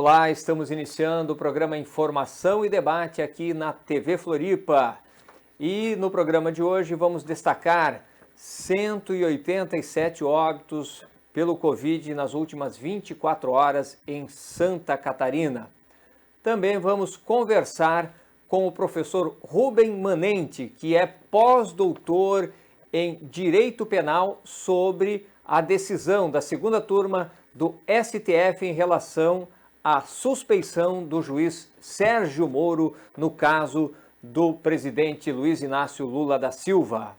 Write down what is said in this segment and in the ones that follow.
Olá, estamos iniciando o programa Informação e Debate aqui na TV Floripa. E no programa de hoje vamos destacar 187 óbitos pelo Covid nas últimas 24 horas em Santa Catarina. Também vamos conversar com o professor Rubem Manente, que é pós-doutor em Direito Penal, sobre a decisão da segunda turma do STF em relação à suspeição do juiz Sérgio Moro no caso do presidente Luiz Inácio Lula da Silva.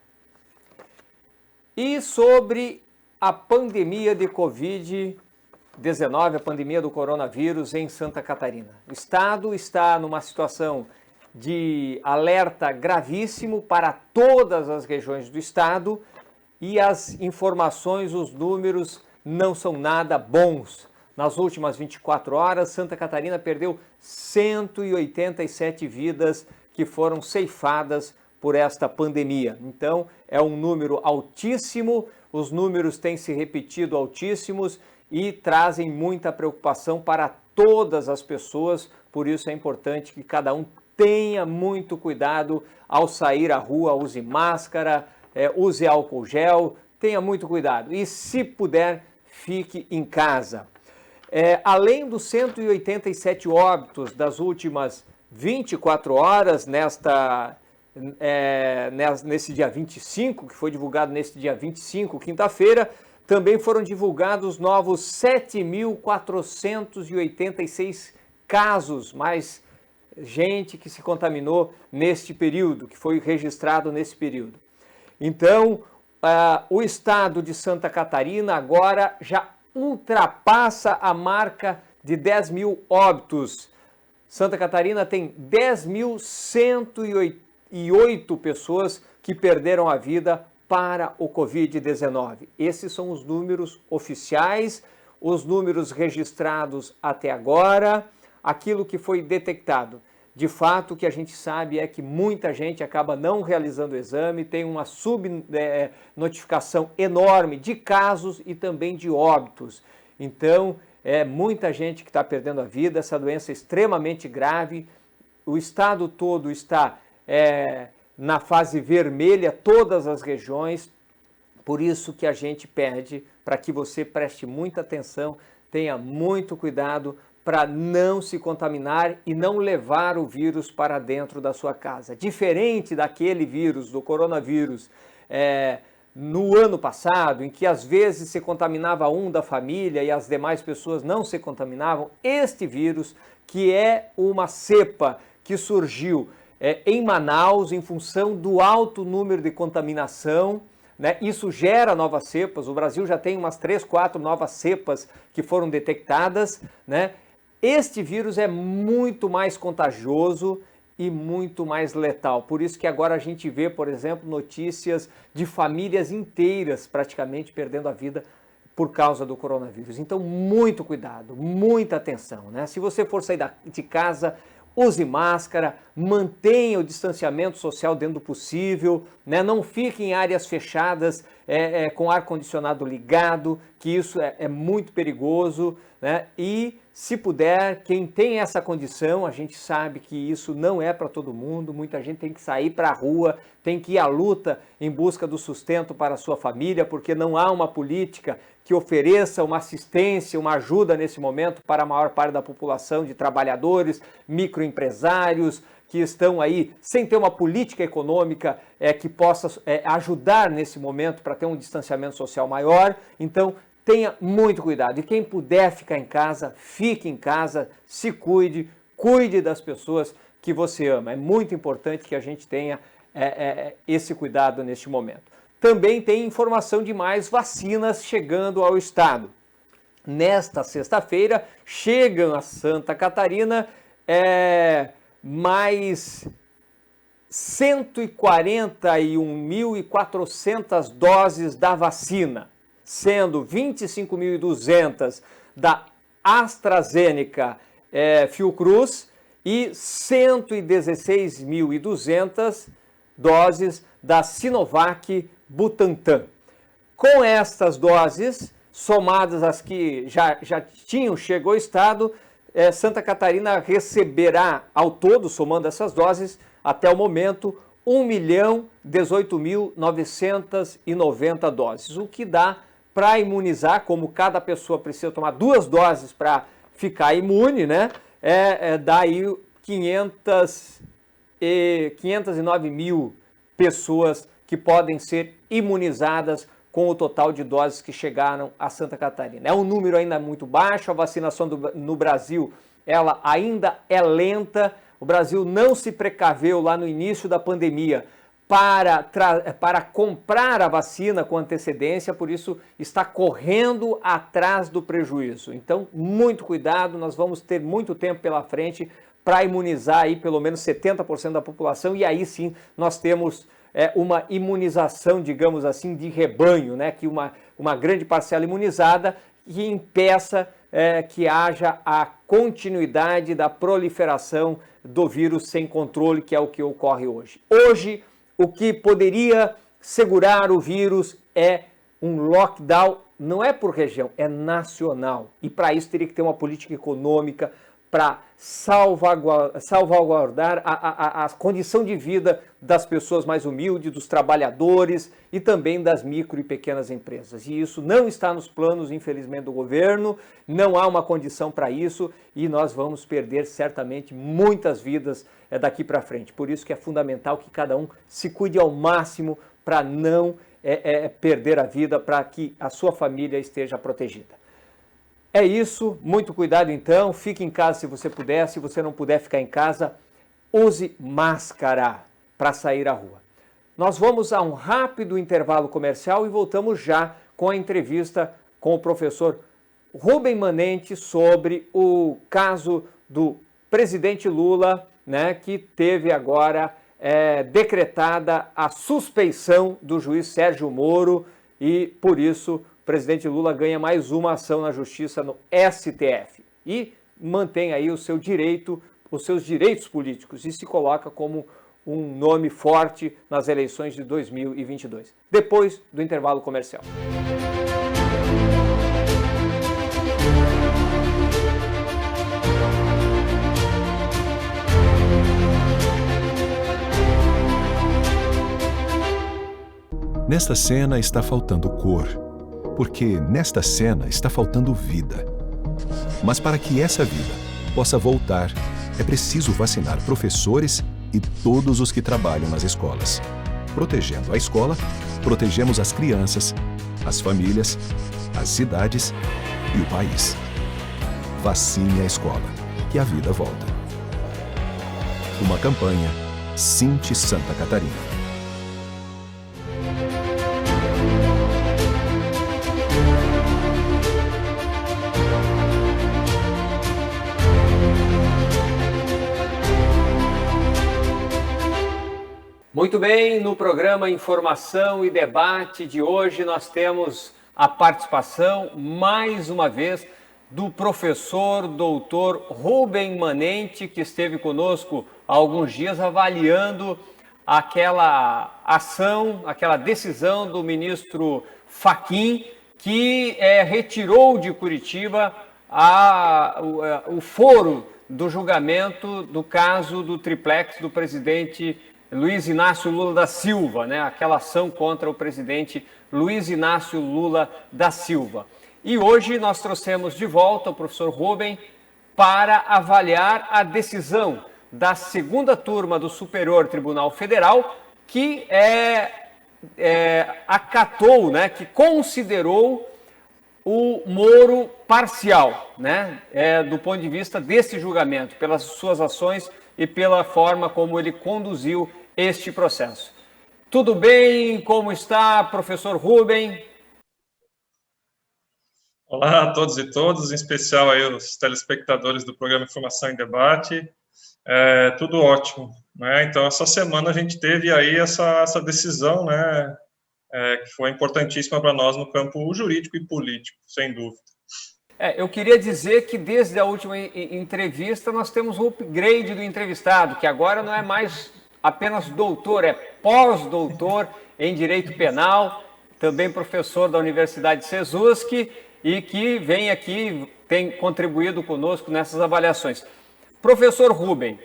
E sobre a pandemia de Covid-19, a pandemia do coronavírus em Santa Catarina. O estado está numa situação de alerta gravíssimo para todas as regiões do estado e as informações, os números não são nada bons. Nas últimas 24 horas, Santa Catarina perdeu 187 vidas que foram ceifadas por esta pandemia. Então, é um número altíssimo, os números têm se repetido altíssimos e trazem muita preocupação para todas as pessoas, por isso é importante que cada um tenha muito cuidado ao sair à rua, use máscara, use álcool gel, tenha muito cuidado e, se puder, fique em casa. Além dos 187 óbitos das últimas 24 horas, nesse dia 25, que foi divulgado nesse dia 25, quinta-feira, também foram divulgados novos 7.486 casos, mais gente que se contaminou neste período, que foi registrado nesse período. Então, o estado de Santa Catarina agora já ultrapassa a marca de 10 mil óbitos. Santa Catarina tem 10.108 pessoas que perderam a vida para o Covid-19. Esses são os números oficiais, os números registrados até agora, aquilo que foi detectado. De fato, o que a gente sabe é que muita gente acaba não realizando o exame, tem uma subnotificação enorme de casos e também de óbitos. Então, muita gente que está perdendo a vida, essa doença é extremamente grave, o estado todo está na fase vermelha, todas as regiões, por isso que a gente pede para que você preste muita atenção, tenha muito cuidado, para não se contaminar e não levar o vírus para dentro da sua casa. Diferente daquele vírus, do coronavírus, no ano passado, em que às vezes se contaminava um da família e as demais pessoas não se contaminavam, este vírus, que é uma cepa que surgiu em Manaus em função do alto número de contaminação, né? Isso gera novas cepas, o Brasil já tem umas 3, 4 novas cepas que foram detectadas, né? Este vírus é muito mais contagioso e muito mais letal. Por isso que agora a gente vê, por exemplo, notícias de famílias inteiras praticamente perdendo a vida por causa do coronavírus. Então, muito cuidado, muita atenção, né? Se você for sair de casa, use máscara, mantenha o distanciamento social dentro do possível, né? Não fique em áreas fechadas com ar-condicionado ligado, que isso é muito perigoso, né? E, se puder, quem tem essa condição, a gente sabe que isso não é para todo mundo, muita gente tem que sair para a rua, tem que ir à luta em busca do sustento para a sua família, porque não há uma política que ofereça uma assistência, uma ajuda nesse momento para a maior parte da população de trabalhadores, microempresários, que estão aí sem ter uma política econômica que possa ajudar nesse momento para ter um distanciamento social maior. Então, tenha muito cuidado. E quem puder ficar em casa, fique em casa, se cuide, cuide das pessoas que você ama. É muito importante que a gente tenha esse cuidado neste momento. Também tem informação de mais vacinas chegando ao estado. Nesta sexta-feira, chegam a Santa Catarina mais 141.400 doses da vacina, sendo 25.200 da AstraZeneca Fiocruz e 116.200 doses da Sinovac Butantan. Com estas doses, somadas às que já tinham chegado ao estado, Santa Catarina receberá ao todo, somando essas doses, até o momento, 1.018.990 doses, o que dá para imunizar, como cada pessoa precisa tomar 2 doses para ficar imune, né? Dá aí 509 mil pessoas que podem ser imunizadas com o total de doses que chegaram a Santa Catarina. É um número ainda muito baixo, a vacinação no Brasil ela ainda é lenta. O Brasil não se precaveu lá no início da pandemia para comprar a vacina com antecedência, por isso está correndo atrás do prejuízo. Então, muito cuidado, nós vamos ter muito tempo pela frente para imunizar aí pelo menos 70% da população, e aí sim nós temos uma imunização, digamos assim, de rebanho, né? Que uma grande parcela imunizada que impeça que haja a continuidade da proliferação do vírus sem controle, que é o que ocorre hoje. Hoje, o que poderia segurar o vírus é um lockdown, não é por região, é nacional. E para isso teria que ter uma política econômica para salvaguardar a condição de vida das pessoas mais humildes, dos trabalhadores e também das micro e pequenas empresas. E isso não está nos planos, infelizmente, do governo, não há uma condição para isso e nós vamos perder certamente muitas vidas daqui para frente. Por isso que é fundamental que cada um se cuide ao máximo para não perder a vida, para que a sua família esteja protegida. É isso, muito cuidado então, fique em casa se você puder, se você não puder ficar em casa, use máscara para sair à rua. Nós vamos a um rápido intervalo comercial e voltamos já com a entrevista com o professor Rubem Manente sobre o caso do presidente Lula, né, que teve agora decretada a suspeição do juiz Sérgio Moro e, por isso, o presidente Lula ganha mais uma ação na justiça no STF e mantém aí o seu direito, os seus direitos políticos e se coloca como um nome forte nas eleições de 2022. Depois do intervalo comercial. Nesta cena está faltando cor, porque nesta cena está faltando vida. Mas para que essa vida possa voltar, é preciso vacinar professores e todos os que trabalham nas escolas. Protegendo a escola, protegemos as crianças, as famílias, as cidades e o país. Vacine a escola, que a vida volta. Uma campanha Sinte Santa Catarina. Muito bem, no programa Informação e Debate de hoje nós temos a participação, mais uma vez, do professor doutor Rubem Manente, que esteve conosco há alguns dias avaliando aquela ação, aquela decisão do ministro Fachin, que retirou de Curitiba o foro do julgamento do caso do triplex do presidente Luiz Inácio Lula da Silva, né? Aquela ação contra o presidente Luiz Inácio Lula da Silva. E hoje nós trouxemos de volta o professor Rubem para avaliar a decisão da segunda turma do Superior Tribunal Federal, que acatou, né? Que considerou o Moro parcial, né? Do ponto de vista desse julgamento, pelas suas ações e pela forma como ele conduziu este processo. Tudo bem? Como está, professor Rubem? Olá a todos e todas, em especial aí os telespectadores do programa Informação em Debate. Tudo ótimo, né? Então, essa semana a gente teve aí essa decisão, né, que foi importantíssima para nós no campo jurídico e político, sem dúvida. Eu queria dizer que desde a última entrevista nós temos um upgrade do entrevistado, que agora não é mais apenas doutor, é pós-doutor em Direito Penal, também professor da Universidade Sesusk e que vem aqui, tem contribuído conosco nessas avaliações. Professor Rubem,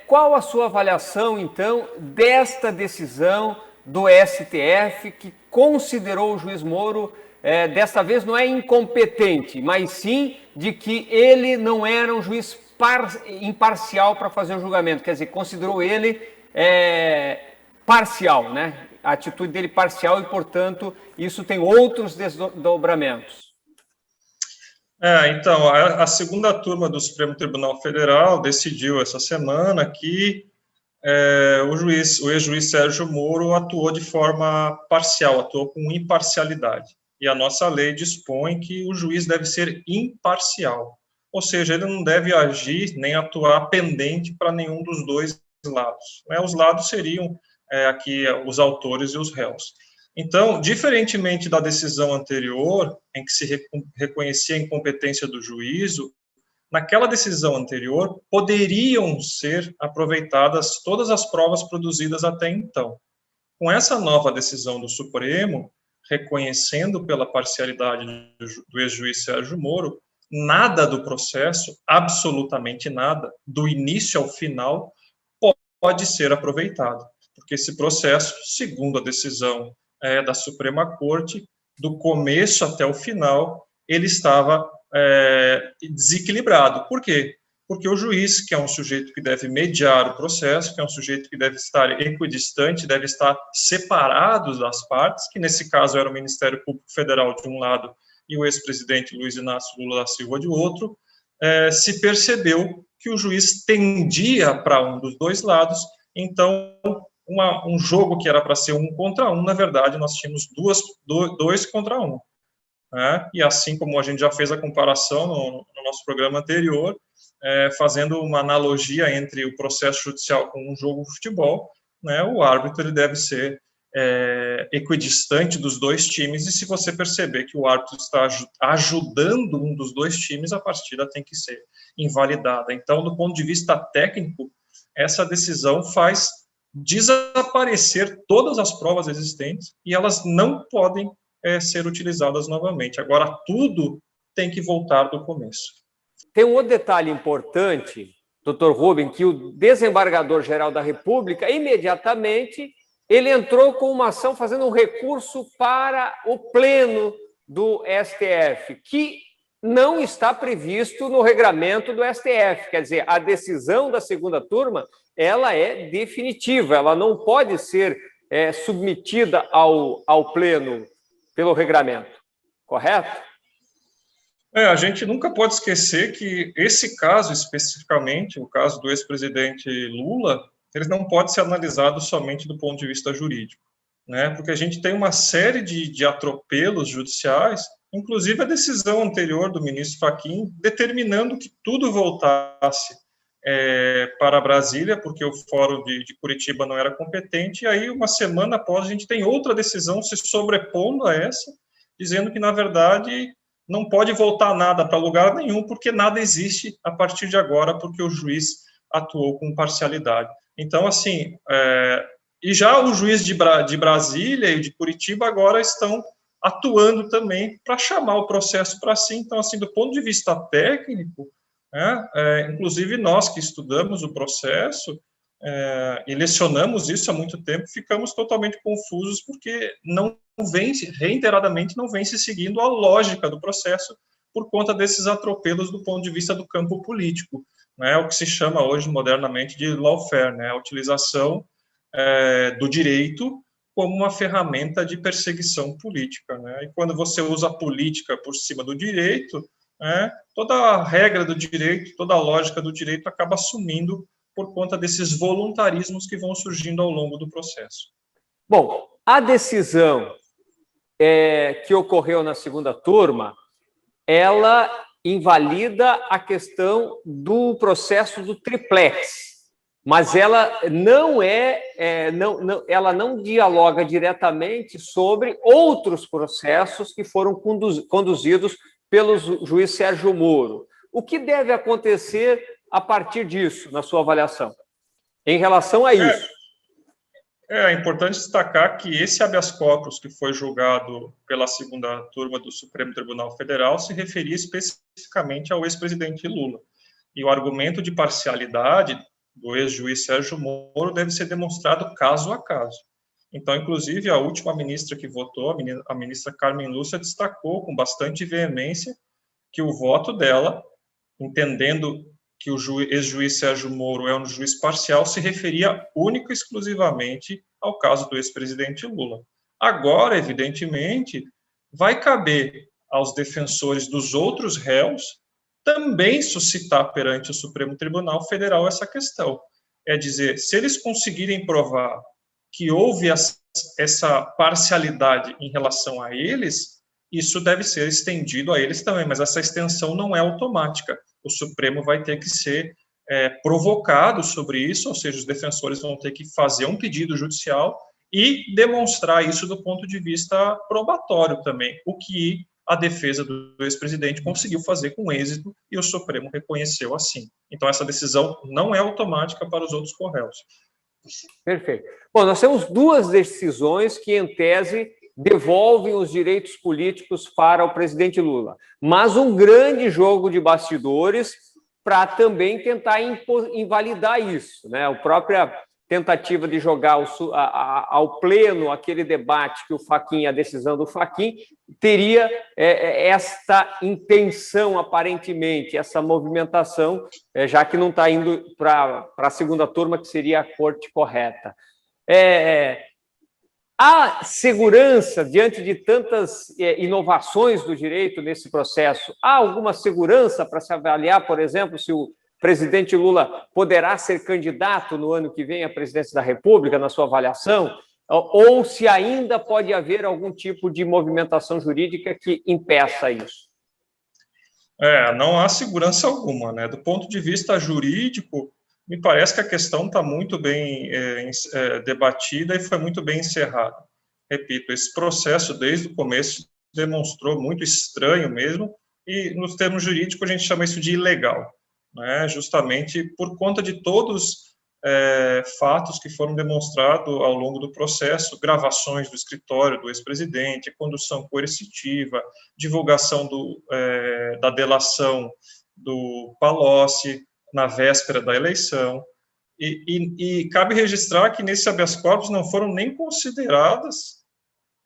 qual a sua avaliação, então, desta decisão do STF que considerou o juiz Moro, desta vez não é incompetente, mas sim de que ele não era um juiz imparcial para fazer o julgamento, quer dizer, considerou ele parcial, né? A atitude dele parcial e, portanto, isso tem outros desdobramentos. Então, a segunda turma do Supremo Tribunal Federal decidiu essa semana que o ex-juiz Sérgio Moro atuou de forma parcial, atuou com imparcialidade. E a nossa lei dispõe que o juiz deve ser imparcial, ou seja, ele não deve agir nem atuar pendente para nenhum dos dois lados. Os lados seriam aqui os autores e os réus. Então, diferentemente da decisão anterior, em que se reconhecia a incompetência do juízo, naquela decisão anterior, poderiam ser aproveitadas todas as provas produzidas até então. Com essa nova decisão do Supremo, reconhecendo pela parcialidade do ex-juiz Sérgio Moro, nada do processo, absolutamente nada, do início ao final, pode ser aproveitado. Porque esse processo, segundo a decisão da Suprema Corte, do começo até o final, ele estava desequilibrado. Por quê? Porque o juiz, que é um sujeito que deve mediar o processo, que é um sujeito que deve estar equidistante, deve estar separado das partes, que nesse caso era o Ministério Público Federal de um lado e o ex-presidente Luiz Inácio Lula da Silva de outro, se percebeu que o juiz tendia para um dos dois lados, então um jogo que era para ser 1 contra 1, na verdade, nós tínhamos 2 contra 1. E assim como a gente já fez a comparação no nosso programa anterior, fazendo uma analogia entre o processo judicial com um jogo de futebol, o árbitro ele deve ser equidistante dos dois times, e se você perceber que o árbitro está ajudando um dos dois times, a partida tem que ser invalidada. Então, do ponto de vista técnico, essa decisão faz desaparecer todas as provas existentes e elas não podem ser utilizadas novamente. Agora, tudo tem que voltar do começo. Tem um outro detalhe importante, doutor Rubem, que o desembargador-geral da República, imediatamente, ele entrou com uma ação fazendo um recurso para o pleno do STF, que não está previsto no regramento do STF. Quer dizer, a decisão da segunda turma, ela é definitiva, ela não pode ser submetida ao pleno pelo regramento, correto? A gente nunca pode esquecer que esse caso especificamente, o caso do ex-presidente Lula, ele não pode ser analisado somente do ponto de vista jurídico, porque a gente tem uma série de atropelos judiciais, inclusive a decisão anterior do ministro Fachin, determinando que tudo voltasse para Brasília, porque o Fórum de Curitiba não era competente, e aí uma semana após a gente tem outra decisão se sobrepondo a essa, dizendo que, na verdade, não pode voltar nada para lugar nenhum, porque nada existe a partir de agora, porque o juiz atuou com parcialidade. Então, assim, e já o juiz de Brasília e de Curitiba agora estão atuando também para chamar o processo para si. Então, assim, do ponto de vista técnico, inclusive nós que estudamos o processo e lecionamos isso há muito tempo, ficamos totalmente confusos porque reiteradamente não vem se seguindo a lógica do processo por conta desses atropelos do ponto de vista do campo político, o que se chama hoje modernamente de lawfare, a utilização do direito como uma ferramenta de perseguição política, E quando você usa a política por cima do direito, toda a regra do direito, toda a lógica do direito acaba sumindo por conta desses voluntarismos que vão surgindo ao longo do processo. Bom, a decisão que ocorreu na segunda turma, ela invalida a questão do processo do triplex, mas ela ela não dialoga diretamente sobre outros processos que foram conduzidos pelo juiz Sérgio Moro. O que deve acontecer a partir disso, na sua avaliação, em relação a isso? É importante destacar que esse habeas corpus que foi julgado pela segunda turma do Supremo Tribunal Federal se referia especificamente ao ex-presidente Lula. E o argumento de parcialidade do ex-juiz Sérgio Moro deve ser demonstrado caso a caso. Então, inclusive, a última ministra que votou, a ministra Carmen Lúcia, destacou com bastante veemência que o voto dela, entendendo que o ex-juiz Sérgio Moro é um juiz parcial, se referia única e exclusivamente ao caso do ex-presidente Lula. Agora, evidentemente, vai caber aos defensores dos outros réus também suscitar perante o Supremo Tribunal Federal essa questão. É dizer, se eles conseguirem provar que houve essa parcialidade em relação a eles, isso deve ser estendido a eles também, mas essa extensão não é automática. O Supremo vai ter que ser provocado sobre isso, ou seja, os defensores vão ter que fazer um pedido judicial e demonstrar isso do ponto de vista probatório também, o que a defesa do ex-presidente conseguiu fazer com êxito e o Supremo reconheceu assim. Então, essa decisão não é automática para os outros corréus. Perfeito. Bom, nós temos duas decisões que, em tese, devolvem os direitos políticos para o presidente Lula, mas um grande jogo de bastidores para também tentar invalidar isso, né? A própria tentativa de jogar ao pleno aquele debate que o Fachin, a decisão do Fachin, teria esta intenção, aparentemente, essa movimentação, já que não está indo para a segunda turma, que seria a corte correta. Há segurança diante de tantas inovações do direito nesse processo? Há alguma segurança para se avaliar, por exemplo, se o presidente Lula poderá ser candidato no ano que vem à presidência da República, na sua avaliação? Ou se ainda pode haver algum tipo de movimentação jurídica que impeça isso? Não há segurança alguma, né? Do ponto de vista jurídico, me parece que a questão está muito bem debatida e foi muito bem encerrada. Repito, esse processo, desde o começo, demonstrou muito estranho mesmo, e nos termos jurídicos a gente chama isso de ilegal, né? Justamente por conta de todos fatos que foram demonstrados ao longo do processo, gravações do escritório do ex-presidente, condução coercitiva, divulgação da delação do Palocci na véspera da eleição, e cabe registrar que nesse habeas corpus não foram nem consideradas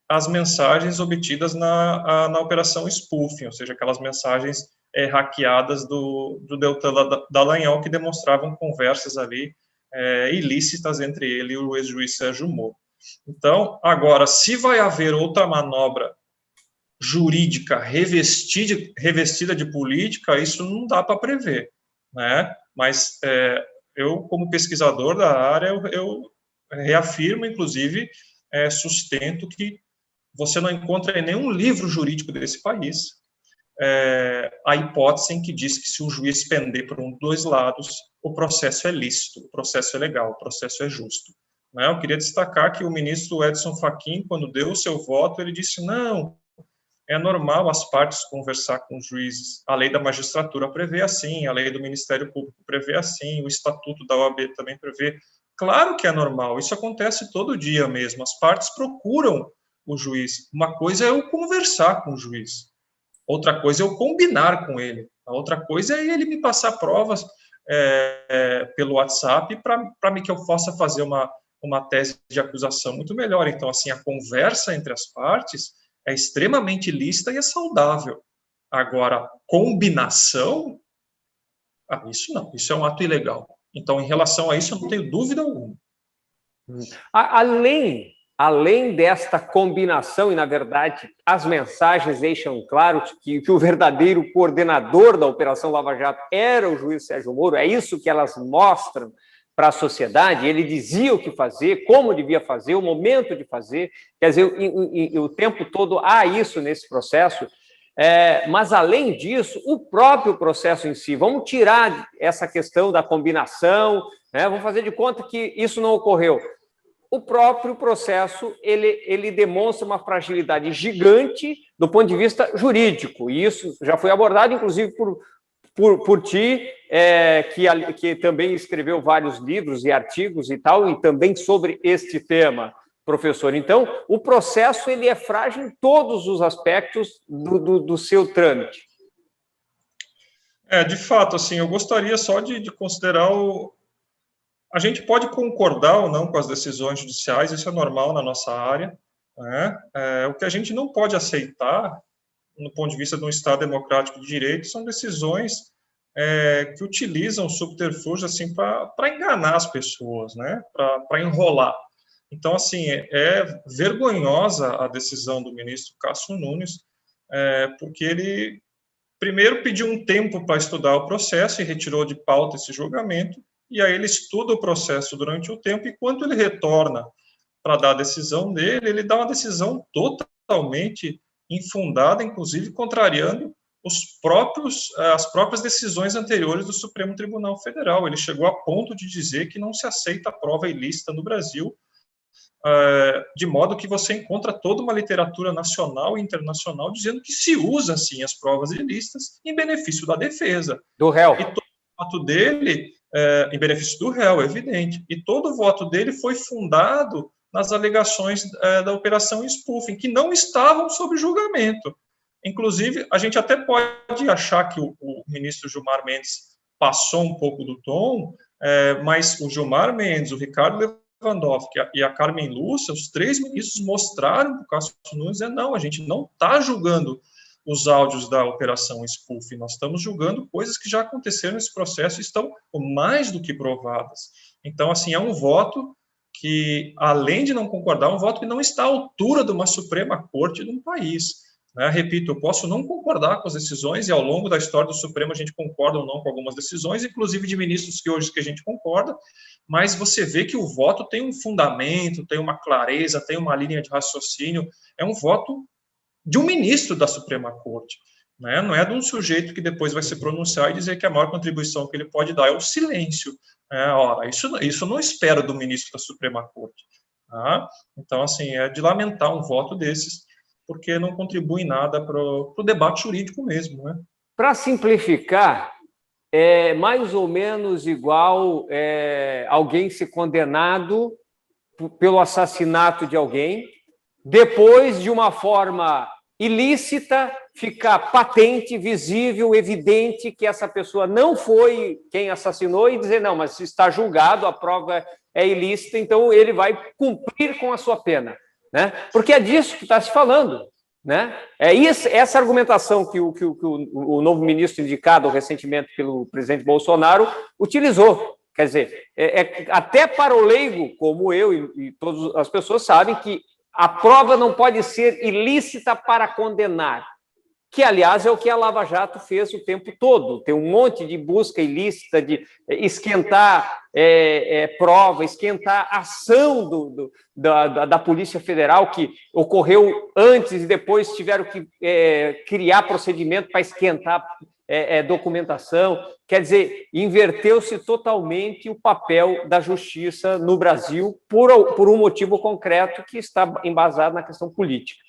as mensagens obtidas na operação spoofing, ou seja, aquelas mensagens hackeadas do Deltan Dallagnol, que demonstravam conversas ali ilícitas entre ele e o ex-juiz Sérgio Moro. Então, agora, se vai haver outra manobra jurídica revestida de política, isso não dá para prever, né? Mas eu, como pesquisador da área, eu reafirmo, inclusive, sustento que você não encontra em nenhum livro jurídico desse país a hipótese em que diz que se o juiz pender por dois lados, o processo é lícito, o processo é legal, o processo é justo, né? Eu queria destacar que o ministro Edson Fachin, quando deu o seu voto, ele disse, não, é normal as partes conversar com os juízes, a lei da magistratura prevê assim, a lei do Ministério Público prevê assim, o estatuto da OAB também prevê. Claro que é normal, isso acontece todo dia mesmo, as partes procuram o juiz. Uma coisa é eu conversar com o juiz, outra coisa é eu combinar com ele, a outra coisa é ele me passar provas pelo WhatsApp para que eu possa fazer uma tese de acusação muito melhor. Então, assim, a conversa entre as partes é extremamente lícita e é saudável. Agora, combinação, isso não, isso é um ato ilegal. Então, em relação a isso, eu não tenho dúvida alguma. Além desta combinação, e na verdade as mensagens deixam claro que o verdadeiro coordenador da Operação Lava Jato era o juiz Sérgio Moro, é isso que elas mostram para a sociedade, ele dizia o que fazer, como devia fazer, o momento de fazer, quer dizer, o tempo todo há isso nesse processo, mas além disso, o próprio processo em si, vamos tirar essa questão da combinação, né, vamos fazer de conta que isso não ocorreu. O próprio processo, ele demonstra uma fragilidade gigante do ponto de vista jurídico, e isso já foi abordado, inclusive, por ti, que também escreveu vários livros e artigos e tal, e também sobre este tema, professor. Então, o processo ele é frágil em todos os aspectos do seu trâmite. De fato, assim, eu gostaria só de considerar a gente pode concordar ou não com as decisões judiciais, isso é normal na nossa área, né? O que a gente não pode aceitar, no ponto de vista de um Estado democrático de direito, são decisões que utilizam subterfúgio assim, para enganar as pessoas, né? Para enrolar. Então, assim, é vergonhosa a decisão do ministro Cássio Nunes, porque ele, primeiro, pediu um tempo para estudar o processo e retirou de pauta esse julgamento, e aí ele estuda o processo durante o tempo, e quando ele retorna para dar a decisão dele, ele dá uma decisão totalmente infundada, inclusive contrariando as próprias decisões anteriores do Supremo Tribunal Federal. Ele chegou a ponto de dizer que não se aceita a prova ilícita no Brasil, de modo que você encontra toda uma literatura nacional e internacional dizendo que se usa, sim, as provas ilícitas em benefício da defesa. Do réu. E todo o voto dele, em benefício do réu, é evidente, e todo o voto dele foi fundado nas alegações da Operação Spoofing, que não estavam sob julgamento. Inclusive, a gente até pode achar que o ministro Gilmar Mendes passou um pouco do tom, mas o Gilmar Mendes, o Ricardo Lewandowski e a Carmen Lúcia, os três ministros mostraram para o Cássio Nunes, não, a gente não está julgando os áudios da Operação Spoofing, nós estamos julgando coisas que já aconteceram nesse processo e estão mais do que provadas. Então, assim, é um voto que, além de não concordar, é um voto que não está à altura de uma Suprema Corte de um país. Repito, eu posso não concordar com as decisões, e ao longo da história do Supremo a gente concorda ou não com algumas decisões, inclusive de ministros que hoje a gente concorda, mas você vê que o voto tem um fundamento, tem uma clareza, tem uma linha de raciocínio, é um voto de um ministro da Suprema Corte, né? Não é de um sujeito que depois vai se pronunciar e dizer que a maior contribuição que ele pode dar é o silêncio. Ora, isso eu não espero do ministro da Suprema Corte. Tá? Então, assim, é de lamentar um voto desses, porque não contribui em nada para o debate jurídico mesmo. Né? Para simplificar, é mais ou menos igual alguém ser condenado pelo assassinato de alguém, depois, de uma forma ilícita, ficar patente, visível, evidente que essa pessoa não foi quem assassinou e dizer, não, mas está julgado, a prova é ilícita, então ele vai cumprir com a sua pena. Né? Porque é disso que está se falando. Né? Essa argumentação que o novo ministro indicado recentemente pelo presidente Bolsonaro utilizou. Quer dizer, até para o leigo, como eu e todas as pessoas sabem que a prova não pode ser ilícita para condenar, que, aliás, é o que a Lava Jato fez o tempo todo. Tem um monte de busca ilícita de esquentar prova, esquentar ação da Polícia Federal, que ocorreu antes e depois tiveram que criar procedimento para esquentar documentação. Quer dizer, inverteu-se totalmente o papel da justiça no Brasil por um motivo concreto que está embasado na questão política.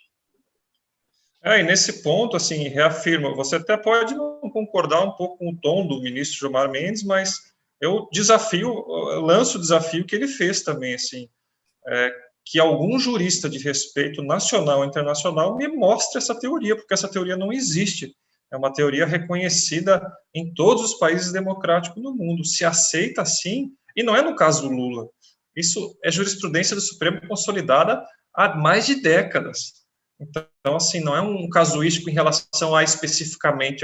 E nesse ponto, assim, reafirmo, você até pode não concordar um pouco com o tom do ministro Gilmar Mendes, mas eu lanço o desafio que ele fez também, assim, que algum jurista de respeito nacional e internacional me mostre essa teoria, porque essa teoria não existe. É uma teoria reconhecida em todos os países democráticos do mundo. Se aceita assim, e não é no caso do Lula. Isso é jurisprudência do Supremo consolidada há mais de décadas. Então, assim, não é um casuístico em relação especificamente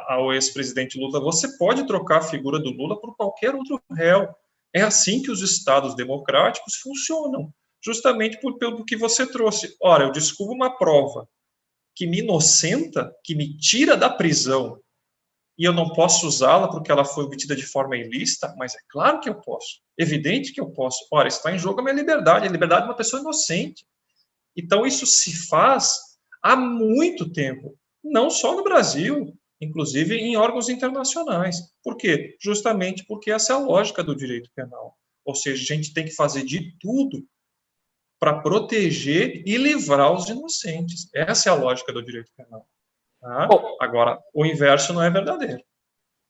ao ex-presidente Lula. Você pode trocar a figura do Lula por qualquer outro réu. É assim que os estados democráticos funcionam, justamente pelo que você trouxe. Ora, eu descubro uma prova que me inocenta, que me tira da prisão, e eu não posso usá-la porque ela foi obtida de forma ilícita, mas é claro que eu posso. Evidente que eu posso. Ora, está em jogo a minha liberdade, a liberdade de uma pessoa inocente. Então, isso se faz há muito tempo, não só no Brasil, inclusive em órgãos internacionais. Por quê? Justamente porque essa é a lógica do direito penal. Ou seja, a gente tem que fazer de tudo para proteger e livrar os inocentes. Essa é a lógica do direito penal. Tá? Bom, agora, o inverso não é verdadeiro.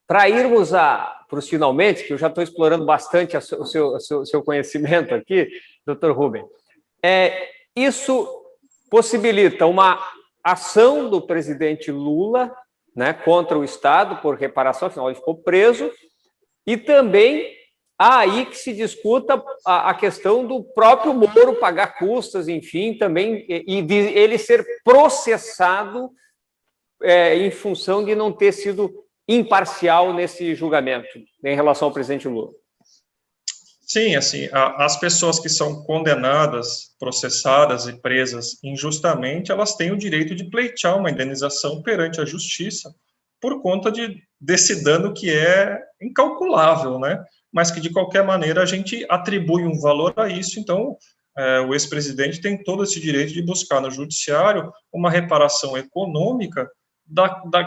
para irmos para os finalmente, que eu já estou explorando bastante o seu conhecimento aqui, doutor Rubem, isso possibilita uma ação do presidente Lula, né, contra o Estado por reparação, afinal ele ficou preso, e também há aí que se discuta a questão do próprio Moro pagar custas, enfim, também, e ele ser processado em função de não ter sido imparcial nesse julgamento em relação ao presidente Lula. Sim, assim, as pessoas que são condenadas, processadas e presas injustamente, elas têm o direito de pleitear uma indenização perante a justiça por conta desse dano que é incalculável, né? Mas que, de qualquer maneira, a gente atribui um valor a isso, então o ex-presidente tem todo esse direito de buscar no judiciário uma reparação econômica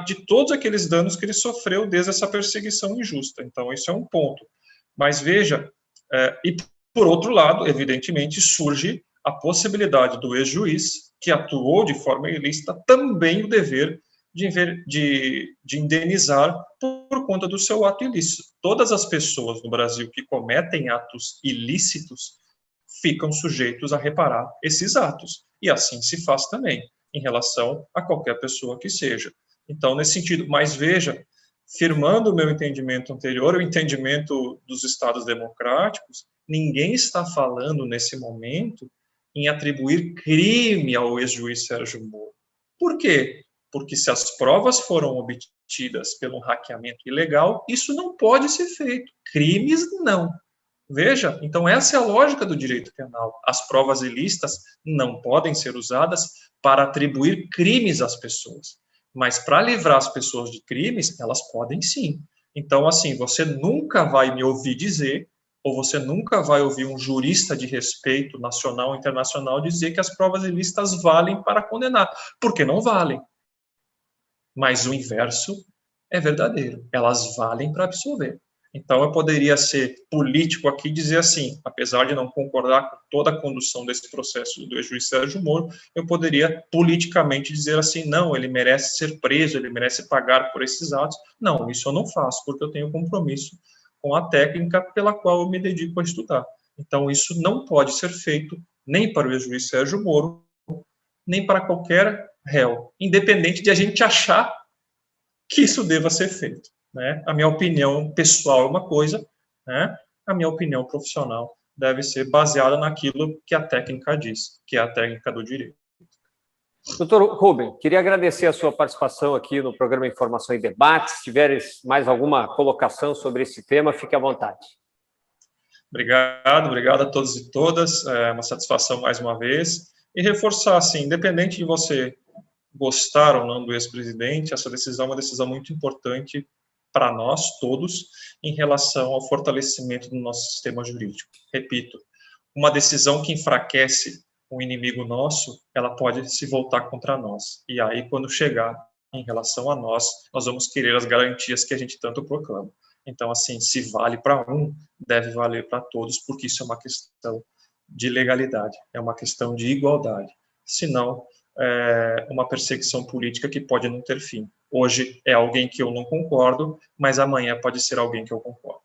de todos aqueles danos que ele sofreu desde essa perseguição injusta. Então, isso é um ponto. Mas veja, e, por outro lado, evidentemente, surge a possibilidade do ex-juiz, que atuou de forma ilícita, também o dever de indenizar por conta do seu ato ilícito. Todas as pessoas no Brasil que cometem atos ilícitos ficam sujeitos a reparar esses atos. E assim se faz também, em relação a qualquer pessoa que seja. Então, nesse sentido, mas veja, firmando o meu entendimento anterior, o entendimento dos Estados democráticos, ninguém está falando nesse momento em atribuir crime ao ex-juiz Sérgio Moro. Por quê? Porque se as provas foram obtidas pelo hackeamento ilegal, isso não pode ser feito. Crimes, não. Veja, então essa é a lógica do direito penal. As provas ilícitas não podem ser usadas para atribuir crimes às pessoas. Mas para livrar as pessoas de crimes, elas podem sim. Então, assim, você nunca vai me ouvir dizer, ou você nunca vai ouvir um jurista de respeito nacional e internacional dizer que as provas ilícitas valem para condenar, porque não valem. Mas o inverso é verdadeiro. Elas valem para absolver. Então, eu poderia ser político aqui e dizer assim, apesar de não concordar com toda a condução desse processo do ex-juiz Sérgio Moro, eu poderia politicamente dizer assim, não, ele merece ser preso, ele merece pagar por esses atos. Não, isso eu não faço, porque eu tenho compromisso com a técnica pela qual eu me dedico a estudar. Então, isso não pode ser feito nem para o ex-juiz Sérgio Moro, nem para qualquer réu, independente de a gente achar que isso deva ser feito. Né? A minha opinião pessoal é uma coisa, né? A minha opinião profissional deve ser baseada naquilo que a técnica diz, que é a técnica do direito. Doutor Rubem, queria agradecer a sua participação aqui no programa Informação e Debate. Se tiveres mais alguma colocação sobre esse tema, fique à vontade. Obrigado a todos e todas. É uma satisfação mais uma vez. E reforçar, assim, independente de você gostar ou não do ex-presidente, essa decisão é uma decisão muito importante para nós todos em relação ao fortalecimento do nosso sistema jurídico. Repito, uma decisão que enfraquece um inimigo nosso, ela pode se voltar contra nós. E aí, quando chegar em relação a nós vamos querer as garantias que a gente tanto proclama. Então, assim, se vale para um, deve valer para todos, porque isso é uma questão de legalidade, é uma questão de igualdade. Senão, é uma perseguição política que pode não ter fim. Hoje é alguém que eu não concordo, mas amanhã pode ser alguém que eu concordo.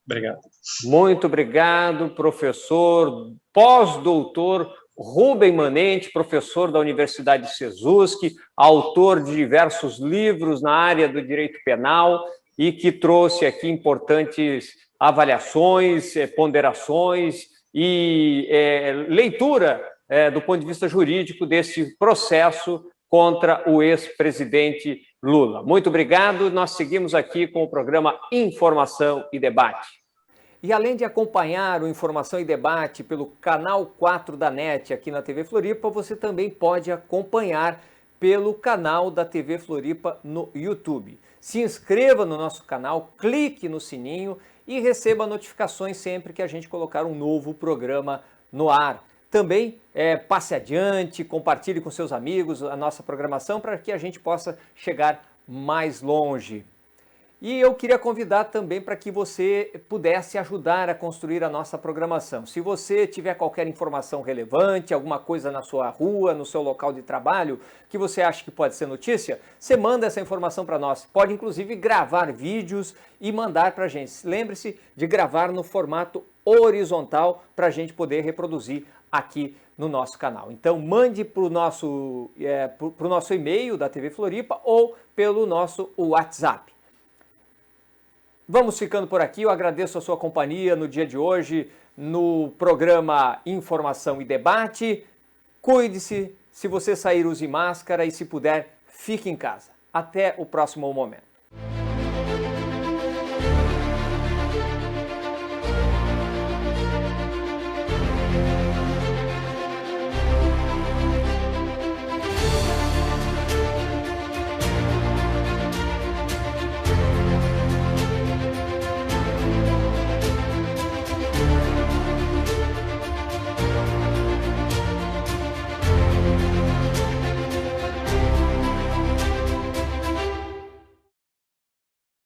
Obrigado. Muito obrigado, professor, pós-doutor Rubem Manente, professor da Universidade Sesusc, autor de diversos livros na área do direito penal e que trouxe aqui importantes avaliações, ponderações e leitura do ponto de vista jurídico desse processo contra o ex-presidente Lula. Muito obrigado. Nós seguimos aqui com o programa Informação e Debate. E além de acompanhar o Informação e Debate pelo canal 4 da NET aqui na TV Floripa, você também pode acompanhar pelo canal da TV Floripa no YouTube. Se inscreva no nosso canal, clique no sininho e receba notificações sempre que a gente colocar um novo programa no ar. Também passe adiante, compartilhe com seus amigos a nossa programação para que a gente possa chegar mais longe. E eu queria convidar também para que você pudesse ajudar a construir a nossa programação. Se você tiver qualquer informação relevante, alguma coisa na sua rua, no seu local de trabalho, que você acha que pode ser notícia, você manda essa informação para nós. Pode inclusive gravar vídeos e mandar para a gente. Lembre-se de gravar no formato horizontal para a gente poder reproduzir aqui no nosso canal. Então mande para o nosso e-mail da TV Floripa ou pelo nosso WhatsApp. Vamos ficando por aqui, eu agradeço a sua companhia no dia de hoje, no programa Informação e Debate. Cuide-se, se você sair use máscara e se puder, fique em casa. Até o próximo momento.